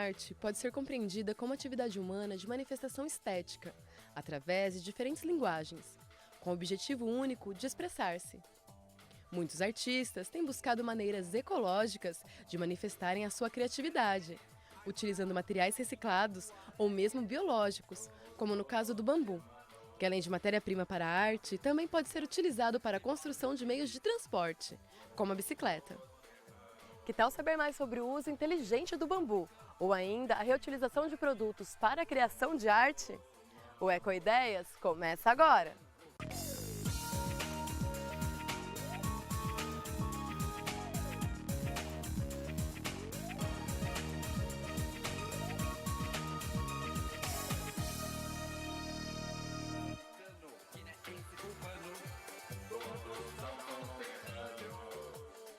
arte pode ser compreendida como atividade humana de manifestação estética, através de diferentes linguagens, com o objetivo único de expressar-se. Muitos artistas têm buscado maneiras ecológicas de manifestarem a sua criatividade, utilizando materiais reciclados ou mesmo biológicos, como no caso do bambu, que além de matéria-prima para a arte, também pode ser utilizado para a construção de meios de transporte, como a bicicleta. Que tal saber mais sobre o uso inteligente do bambu, ou ainda a reutilização de produtos para a criação de arte? O Ecoideias começa agora!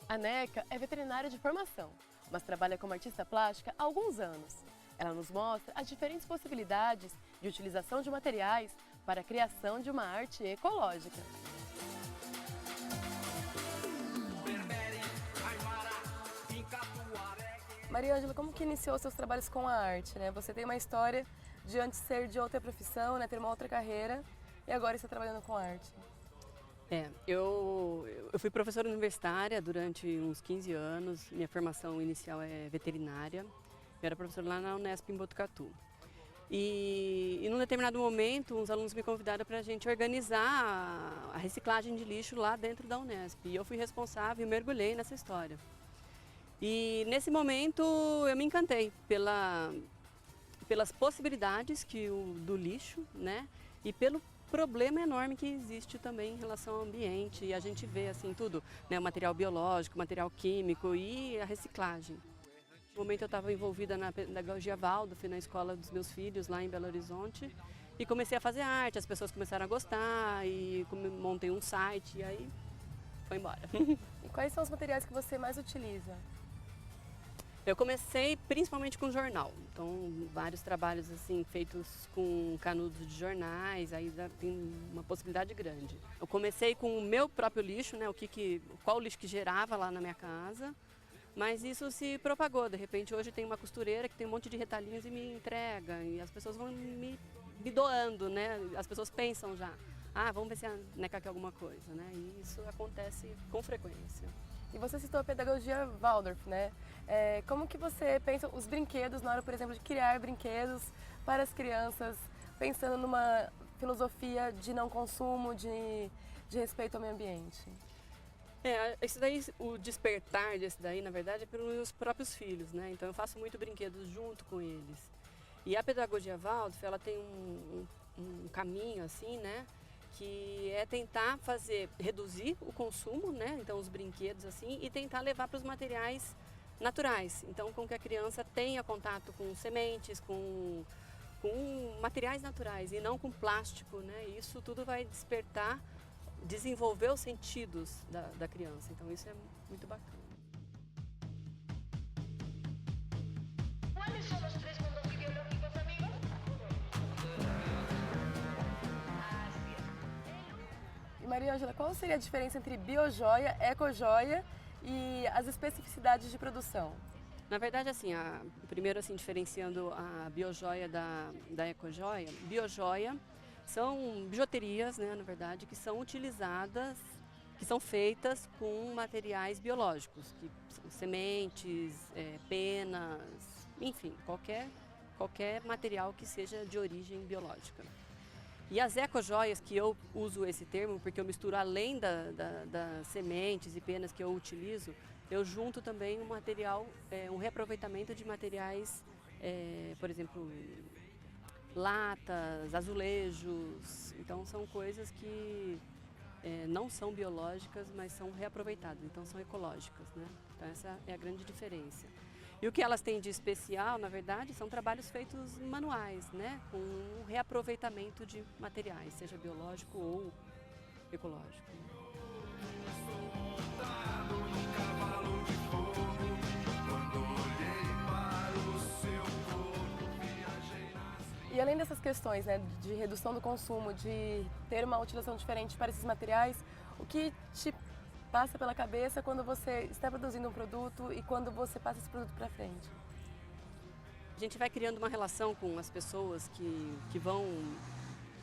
A Neca é veterinária de formação, mas trabalha como artista plástica há alguns anos. Ela nos mostra as diferentes possibilidades de utilização de materiais para a criação de uma arte ecológica. Maria Ângela, como que iniciou seus trabalhos com a arte, né? Você tem uma história de antes ser de outra profissão, né? Ter uma outra carreira e agora está trabalhando com arte. Eu fui professora universitária durante uns 15 anos, minha formação inicial é veterinária, eu era professora lá na Unesp em Botucatu. E num determinado momento, uns alunos me convidaram para a gente organizar a reciclagem de lixo lá dentro da Unesp. E eu fui responsável e mergulhei nessa história. E nesse momento eu me encantei pelas possibilidades do lixo, né? E pelo problema enorme que existe também em relação ao ambiente, e a gente vê assim tudo, né, o material biológico, material químico e a reciclagem. No momento eu estava envolvida na pedagogia Waldorf, na escola dos meus filhos lá em Belo Horizonte, e comecei a fazer arte, as pessoas começaram a gostar e montei um site e aí foi embora. E quais são os materiais que você mais utiliza? Eu comecei principalmente com jornal, então vários trabalhos assim feitos com canudos de jornais, aí tem uma possibilidade grande. Eu comecei com o meu próprio lixo, né, qual o lixo que gerava lá na minha casa, mas isso se propagou. De repente hoje tem uma costureira que tem um monte de retalhinhos e me entrega, e as pessoas vão me doando, né? As pessoas pensam já, vamos ver se a Neca quer alguma coisa, né? E isso acontece com frequência. E você citou a pedagogia Waldorf, né? Como que você pensa os brinquedos na hora, por exemplo, de criar brinquedos para as crianças, pensando numa filosofia de não consumo, de respeito ao meio ambiente? Isso daí, o despertar desse daí, na verdade, é pelos meus próprios filhos, né? Então eu faço muito brinquedos junto com eles. E a pedagogia Waldorf, ela tem um caminho assim, né? Que é tentar reduzir o consumo, né? Então os brinquedos assim, e tentar levar para os materiais naturais. Então com que a criança tenha contato com sementes, com materiais naturais e não com plástico, né? Isso tudo vai desenvolver os sentidos da criança. Então isso é muito bacana. ¿Cuáles son los tres mundos ideológicos, amigos? E Maria Ângela, qual seria a diferença entre biojoia, ecojoia e as especificidades de produção? Na verdade, assim, primeiro assim, diferenciando a biojoia da ecojoia, biojoia são bijuterias, né, na verdade, que são utilizadas, que são feitas com materiais biológicos, que são sementes, penas, enfim, qualquer material que seja de origem biológica. E as ecojoias, que eu uso esse termo porque eu misturo além das sementes e penas que eu utilizo, eu junto também um material, um reaproveitamento de materiais, por exemplo, latas, azulejos. Então são coisas que não são biológicas, mas são reaproveitadas, então são ecológicas, né? Então essa é a grande diferença. E o que elas têm de especial, na verdade, são trabalhos feitos manuais, né? Com um reaproveitamento de materiais, seja biológico ou ecológico. E além dessas questões, né, de redução do consumo, de ter uma utilização diferente para esses materiais, o que te passa pela cabeça quando você está produzindo um produto e quando você passa esse produto para frente? A gente vai criando uma relação com as pessoas que vão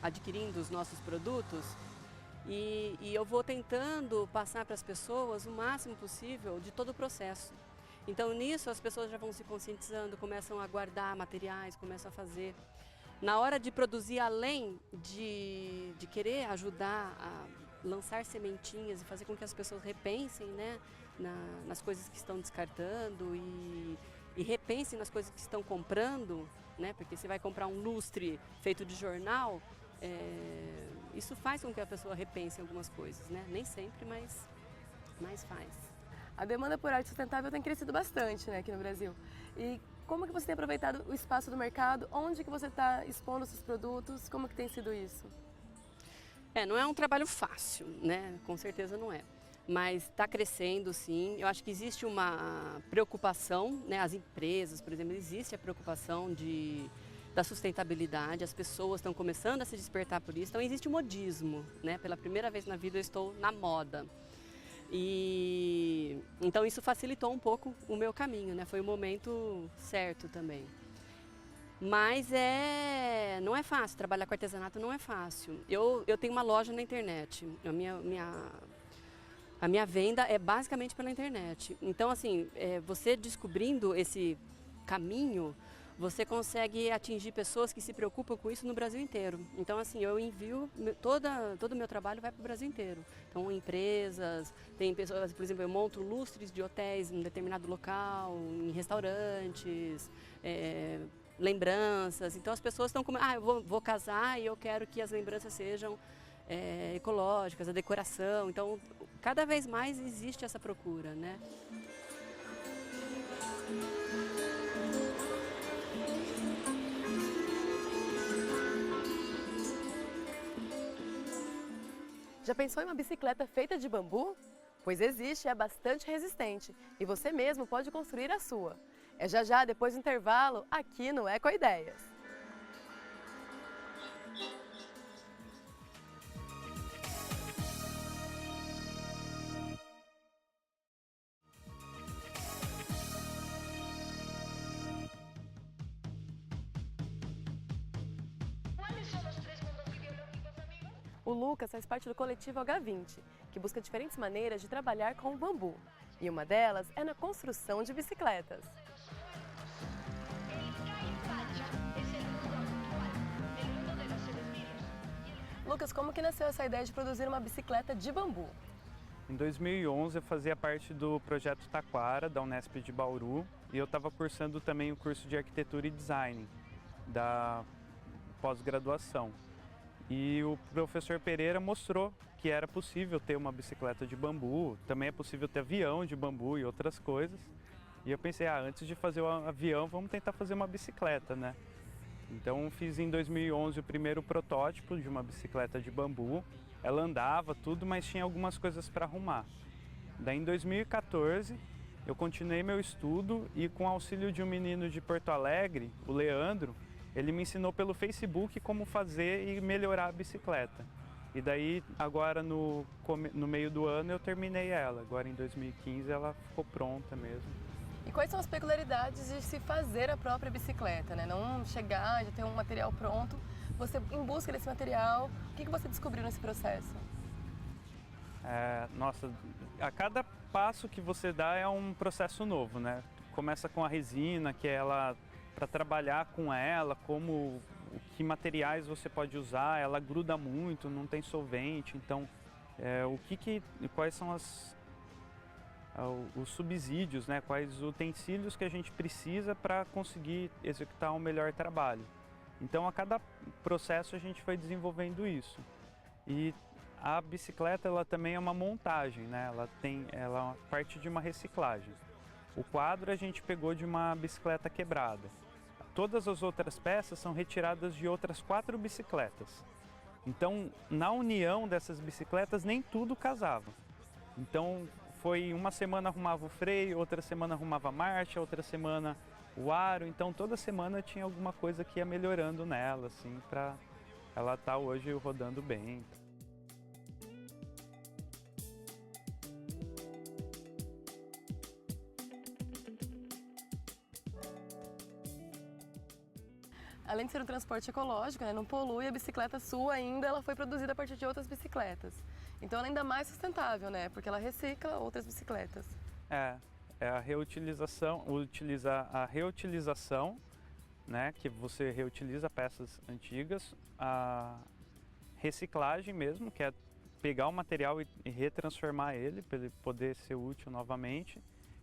adquirindo os nossos produtos e eu vou tentando passar para as pessoas o máximo possível de todo o processo. Então nisso as pessoas já vão se conscientizando, começam a guardar materiais, começam a fazer. Na hora de produzir, além de querer ajudar a lançar sementinhas e fazer com que as pessoas repensem, né, nas coisas que estão descartando e repensem nas coisas que estão comprando, né, porque você vai comprar um lustre feito de jornal, isso faz com que a pessoa repense algumas coisas, né? Nem sempre, mas faz. A demanda por arte sustentável tem crescido bastante, né, aqui no Brasil. E como que você tem aproveitado o espaço do mercado? Onde que você está expondo seus produtos? Como que tem sido isso? Não é um trabalho fácil, né? Com certeza não é. Mas está crescendo, sim. Eu acho que existe uma preocupação, né? As empresas, por exemplo, existe a preocupação da sustentabilidade. As pessoas estão começando a se despertar por isso. Então existe o modismo, né? Pela primeira vez na vida eu estou na moda. E então isso facilitou um pouco o meu caminho, né? Foi o momento certo também. Mas não é fácil, trabalhar com artesanato não é fácil. Eu tenho uma loja na internet, a minha venda é basicamente pela internet. Então, assim, você descobrindo esse caminho, você consegue atingir pessoas que se preocupam com isso no Brasil inteiro. Então, assim, eu envio, todo o meu trabalho vai para o Brasil inteiro. Então, empresas, tem pessoas, por exemplo, eu monto lustres de hotéis em determinado local, em restaurantes, lembranças. Então, as pessoas estão como, eu vou casar e eu quero que as lembranças sejam ecológicas, a decoração. Então, cada vez mais existe essa procura, né? Já pensou em uma bicicleta feita de bambu? Pois existe e é bastante resistente e você mesmo pode construir a sua. É já já, depois do intervalo, aqui no Ecoideias. ¿Cuáles son los tres mundos ideológicos, amigos? O Lucas faz parte do coletivo H20, que busca diferentes maneiras de trabalhar com o bambu. E uma delas é na construção de bicicletas. El Caipacha es el mundo actual, el mundo de los seres vivos. Lucas, como que nasceu essa ideia de produzir uma bicicleta de bambu? Em 2011 eu fazia parte do projeto Taquara, da Unesp de Bauru, e eu estava cursando também o curso de Arquitetura e Design da pós-graduação. E o professor Pereira mostrou que era possível ter uma bicicleta de bambu, também é possível ter avião de bambu e outras coisas. E eu pensei, antes de fazer o avião, vamos tentar fazer uma bicicleta, né? Então fiz em 2011 o primeiro protótipo de uma bicicleta de bambu. Ela andava tudo, mas tinha algumas coisas para arrumar. Daí em 2014 eu continuei meu estudo e com o auxílio de um menino de Porto Alegre, o Leandro, ele me ensinou pelo Facebook como fazer e melhorar a bicicleta. E daí agora no meio do ano eu terminei ela. Agora em 2015 ela ficou pronta mesmo. E quais são as peculiaridades de se fazer a própria bicicleta, né? Não chegar, já ter um material pronto, você em busca desse material, o que você descobriu nesse processo? Nossa, a cada passo que você dá é um processo novo, né? Começa com a resina, que é ela para trabalhar com ela, que materiais você pode usar, ela gruda muito, não tem solvente, então quais são os subsídios, né? Quais os utensílios que a gente precisa para conseguir executar um melhor trabalho. Então a cada processo a gente foi desenvolvendo isso. E a bicicleta ela também é uma montagem, né? Ela parte de uma reciclagem. O quadro a gente pegou de uma bicicleta quebrada. Todas as outras peças são retiradas de outras 4 bicicletas. Então, na união dessas bicicletas, nem tudo casava. Então, foi uma semana arrumava o freio, outra semana arrumava a marcha, outra semana o aro. Então, toda semana tinha alguma coisa que ia melhorando nela, assim, para ela estar hoje rodando bem. além de ser um transporte ecológico, né, não polui, a bicicleta sua ainda ela foi produzida a partir de outras bicicletas. Então ela é ainda mais sustentável, né, porque ela recicla outras bicicletas. É a reutilização, a reutilização, né, que você reutiliza peças antigas, a reciclagem mesmo, que é pegar o material e retransformar ele para ele poder ser útil novamente,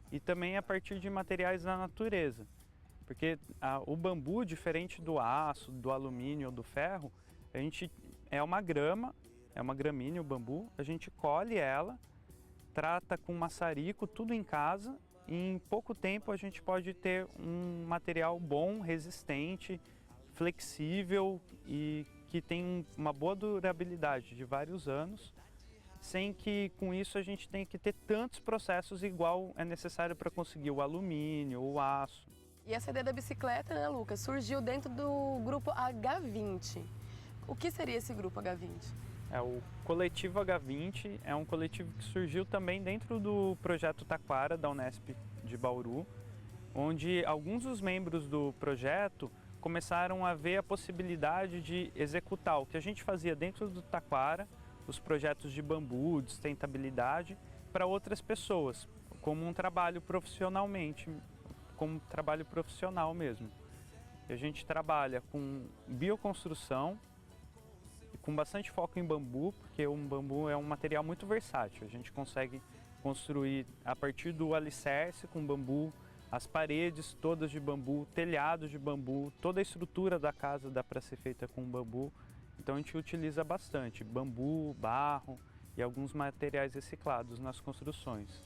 e também a partir de materiais da natureza. Porque o bambu, diferente do aço, do alumínio ou do ferro, é uma grama, é uma gramínea o bambu, a gente colhe ela, trata com maçarico, tudo em casa, e em pouco tempo a gente pode ter um material bom, resistente, flexível e que tem uma boa durabilidade de vários anos, sem que com isso a gente tenha que ter tantos processos igual é necessário para conseguir o alumínio, o aço. E essa ideia da bicicleta, né, Lucas, surgiu dentro do grupo H20. O que seria esse grupo H20? O coletivo H20 é um coletivo que surgiu também dentro do projeto Taquara, da Unesp de Bauru, onde alguns dos membros do projeto começaram a ver a possibilidade de executar o que a gente fazia dentro do Taquara, os projetos de bambu, de sustentabilidade, para outras pessoas, como um trabalho profissionalmente, como um trabalho profissional mesmo. E a gente trabalha com bioconstrução, com bastante foco em bambu, porque o bambu é um material muito versátil. A gente consegue construir a partir do alicerce com bambu, as paredes todas de bambu, telhados de bambu, toda a estrutura da casa dá para ser feita com bambu. Então a gente utiliza bastante bambu, barro e alguns materiais reciclados nas construções.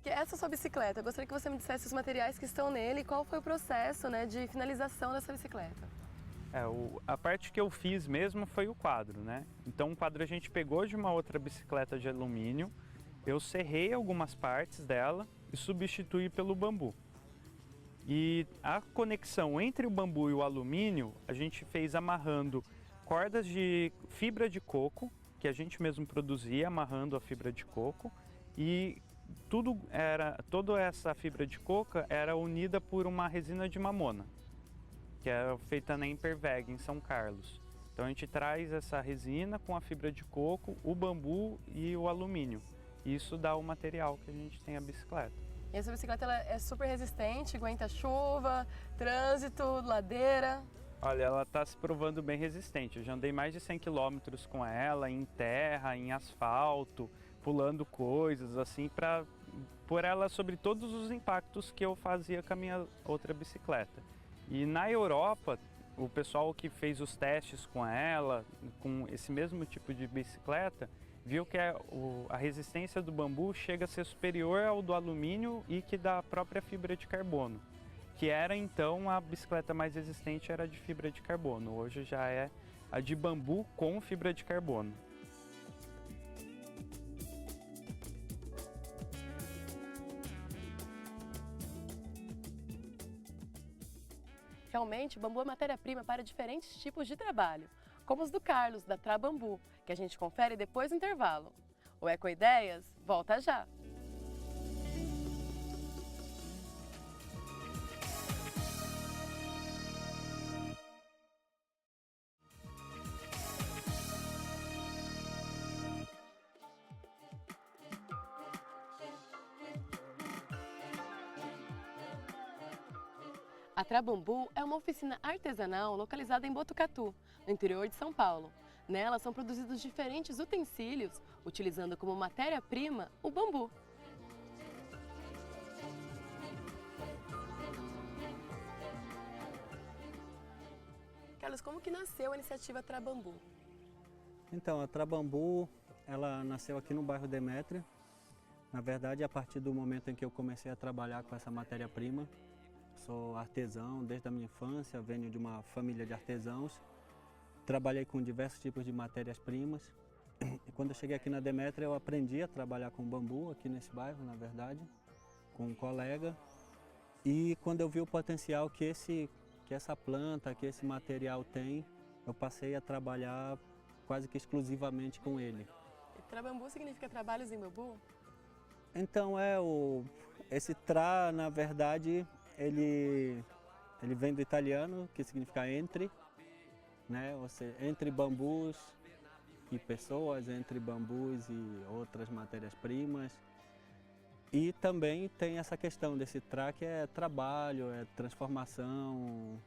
Essa sua bicicleta, eu gostaria que você me dissesse os materiais que estão nele e qual foi o processo, né, de finalização dessa bicicleta. A parte que eu fiz mesmo foi o quadro, né? Então o quadro a gente pegou de uma outra bicicleta de alumínio, eu serrei algumas partes dela e substituí pelo bambu. E a conexão entre o bambu e o alumínio a gente fez amarrando cordas de fibra de coco, que a gente mesmo produzia, amarrando a fibra de coco, e toda essa fibra de coco era unida por uma resina de mamona, que era feita na Imperveg, em São Carlos. Então a gente traz essa resina com a fibra de coco, o bambu e o alumínio. Isso dá o material que a gente tem a bicicleta. E essa bicicleta ela é super resistente, aguenta chuva, trânsito, ladeira. Olha, ela está se provando bem resistente. Eu já andei mais de 100 km com ela, em terra, em asfalto, pulando coisas, assim, para pôr ela sobre todos os impactos que eu fazia com a minha outra bicicleta. E na Europa, o pessoal que fez os testes com ela, com esse mesmo tipo de bicicleta, viu que a resistência do bambu chega a ser superior ao do alumínio e que da própria fibra de carbono. Que era então a bicicleta mais resistente era a de fibra de carbono, hoje já é a de bambu com fibra de carbono. Realmente, o bambu é matéria-prima para diferentes tipos de trabalho, como os do Carlos, da Trabambu, que a gente confere depois do intervalo. O Ecoideias volta já! A Trabambu é uma oficina artesanal localizada em Botucatu, no interior de São Paulo. Nela são produzidos diferentes utensílios, utilizando como matéria-prima o bambu. Carlos, como que nasceu a iniciativa Trabambu? Então, a Trabambu, ela nasceu aqui no bairro Demétria. Na verdade, a partir do momento em que eu comecei a trabalhar com essa matéria-prima, sou artesão desde a minha infância, venho de uma família de artesãos. Trabalhei com diversos tipos de matérias-primas. E quando eu cheguei aqui na Demétria, eu aprendi a trabalhar com bambu, aqui nesse bairro, na verdade, com um colega. E quando eu vi o potencial que essa planta, que esse material tem, eu passei a trabalhar quase que exclusivamente com ele. E Trabambu significa trabalhos em bambu? Então esse tra, na verdade, ele vem do italiano, que significa entre, né? Ou seja, entre bambus e pessoas, entre bambus e outras matérias-primas. E também tem essa questão desse tra, que é trabalho, é transformação,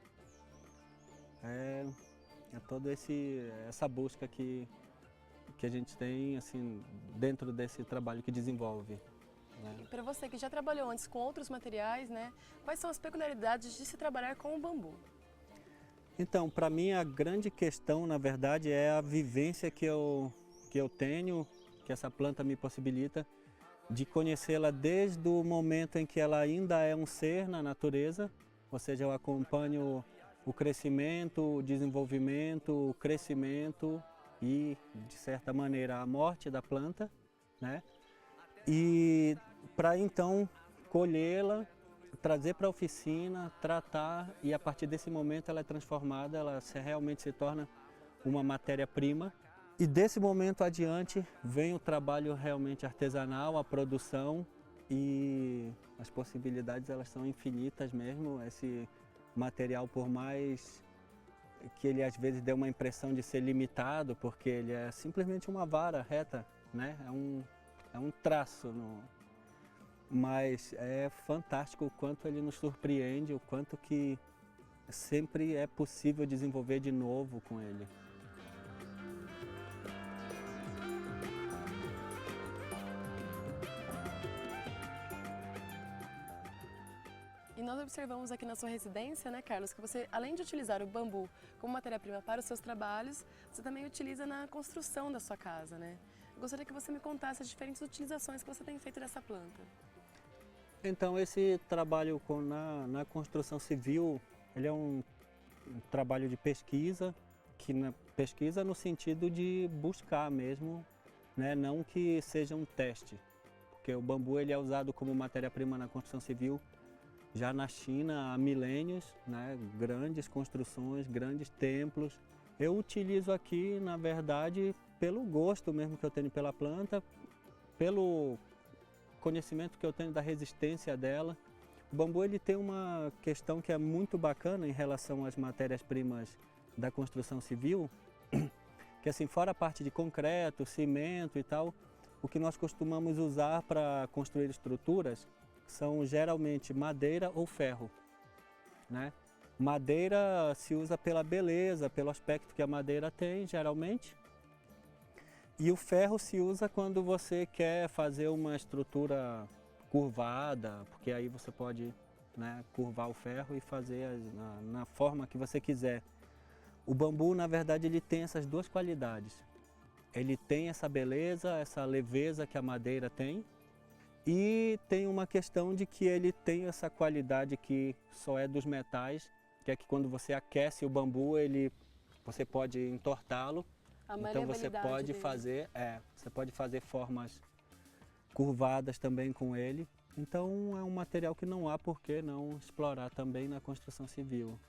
é toda essa busca que a gente tem assim, dentro desse trabalho que desenvolve. E para você que já trabalhou antes com outros materiais, né? Quais são as peculiaridades de se trabalhar com o bambu? Então, para mim, a grande questão, na verdade, é a vivência que eu tenho, que essa planta me possibilita, de conhecê-la desde o momento em que ela ainda é um ser na natureza, ou seja, eu acompanho o crescimento, o desenvolvimento, o crescimento e, de certa maneira, a morte da planta, né? E para então colhê-la, trazer para a oficina, tratar e a partir desse momento ela é transformada, ela realmente se torna uma matéria-prima. E desse momento adiante vem o trabalho realmente artesanal, a produção e as possibilidades elas são infinitas mesmo. Esse material, por mais que ele às vezes dê uma impressão de ser limitado, porque ele é simplesmente uma vara reta, né? É um traço, mas é fantástico o quanto ele nos surpreende, o quanto que sempre é possível desenvolver de novo com ele. E nós observamos aqui na sua residência, né, Carlos, que você, além de utilizar o bambu como matéria-prima para os seus trabalhos, você também utiliza na construção da sua casa, né? Eu gostaria que você me contasse as diferentes utilizações que você tem feito dessa planta. Então, esse trabalho na construção civil, ele é um trabalho de pesquisa, pesquisa no sentido de buscar mesmo, né, não que seja um teste, porque o bambu ele é usado como matéria-prima na construção civil já na China há milênios, né, grandes construções, grandes templos. Eu utilizo aqui, na verdade, pelo gosto mesmo que eu tenho pela planta, pelo conhecimento que eu tenho da resistência dela. O bambu ele tem uma questão que é muito bacana em relação às matérias-primas da construção civil, que assim, fora a parte de concreto, cimento e tal, o que nós costumamos usar para construir estruturas são geralmente madeira ou ferro, né? Madeira se usa pela beleza, pelo aspecto que a madeira tem, geralmente. E o ferro se usa quando você quer fazer uma estrutura curvada, porque aí você pode, né, curvar o ferro e fazer na forma que você quiser. O bambu, na verdade, ele tem essas duas qualidades. Ele tem essa beleza, essa leveza que a madeira tem, e tem uma questão de que ele tem essa qualidade que só é dos metais, que é que quando você aquece o bambu, você pode entortá-lo. Então você pode fazer formas curvadas também com ele. Então é um material que não há por que não explorar também na construção civil.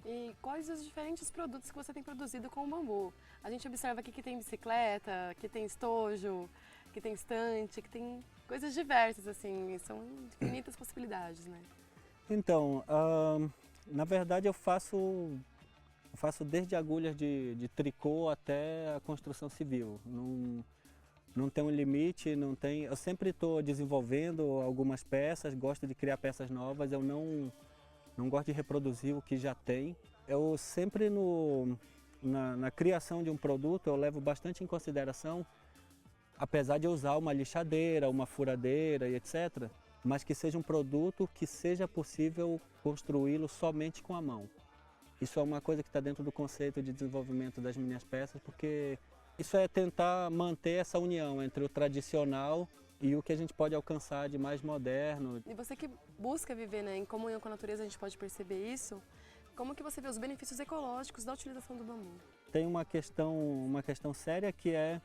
E quais os diferentes produtos que você tem produzido com o bambu? A gente observa aqui que tem bicicleta, que tem estojo, que tem estante, que tem coisas diversas, assim, são infinitas possibilidades, né? Então, na verdade eu faço desde agulhas de tricô até a construção civil. Não tem um limite, não tem. Eu sempre estou desenvolvendo algumas peças, gosto de criar peças novas, eu não gosto de reproduzir o que já tem. Eu sempre na criação de um produto eu levo bastante em consideração, apesar de eu usar uma lixadeira, uma furadeira e etc., mas que seja um produto que seja possível construí-lo somente com a mão. Isso é uma coisa que está dentro do conceito de desenvolvimento das minhas peças, porque isso é tentar manter essa união entre o tradicional e o que a gente pode alcançar de mais moderno. E você que busca viver, né, em comunhão com a natureza, a gente pode perceber isso. Como que você vê os benefícios ecológicos da utilização do bambu? Tem uma questão séria que é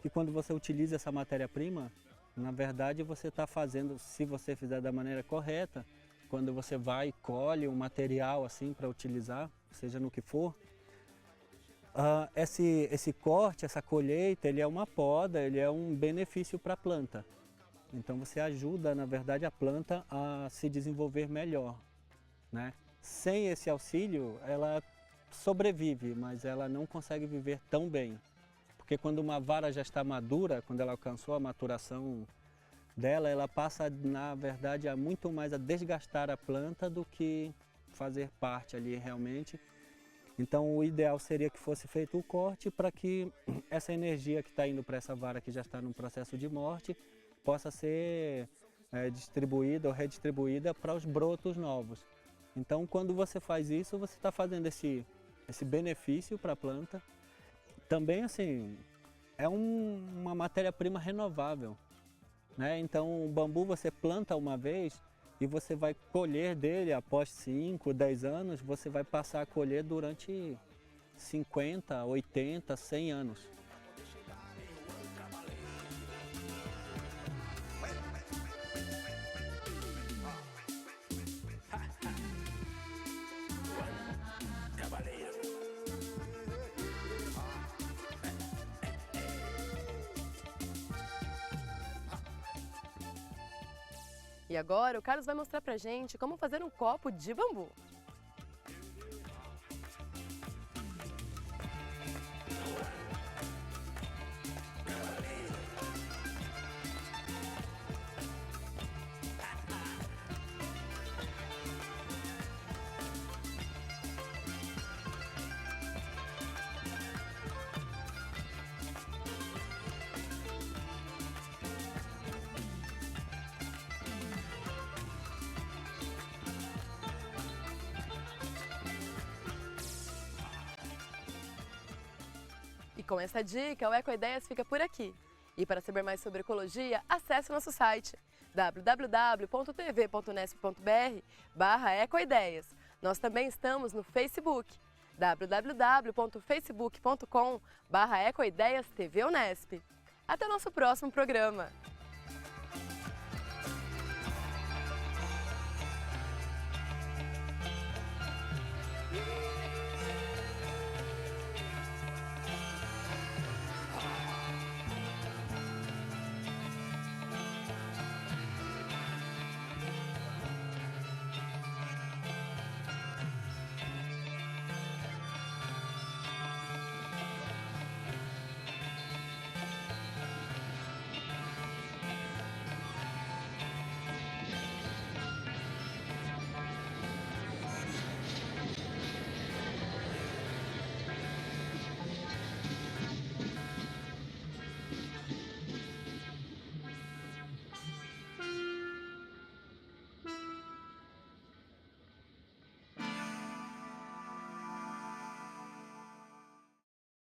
que quando você utiliza essa matéria-prima, na verdade você está fazendo, se você fizer da maneira correta, quando você vai e colhe um material assim para utilizar, seja no que for, esse corte, essa colheita, ele é uma poda, ele é um benefício para a planta. Então você ajuda, na verdade, a planta a se desenvolver melhor, né? Sem esse auxílio, ela sobrevive, mas ela não consegue viver tão bem. Porque quando uma vara já está madura, quando ela alcançou a maturação dela, ela passa, na verdade, muito mais a desgastar a planta do que fazer parte ali realmente. Então o ideal seria que fosse feito o corte para que essa energia que está indo para essa vara que já está num processo de morte possa ser distribuída ou redistribuída para os brotos novos. Então quando você faz isso, você está fazendo esse benefício para a planta. Também assim, é uma matéria-prima renovável, né? Então o bambu você planta uma vez e você vai colher dele após 5, 10 anos, você vai passar a colher durante 50, 80, 100 anos. E agora o Carlos vai mostrar pra gente como fazer um copo de bambu. E com essa dica, o Ecoideias fica por aqui. E para saber mais sobre ecologia, acesse o nosso site www.tv.unesp.br/ecoideias. Nós também estamos no Facebook, www.facebook.com/ecoideias TV Unesp. Até o nosso próximo programa!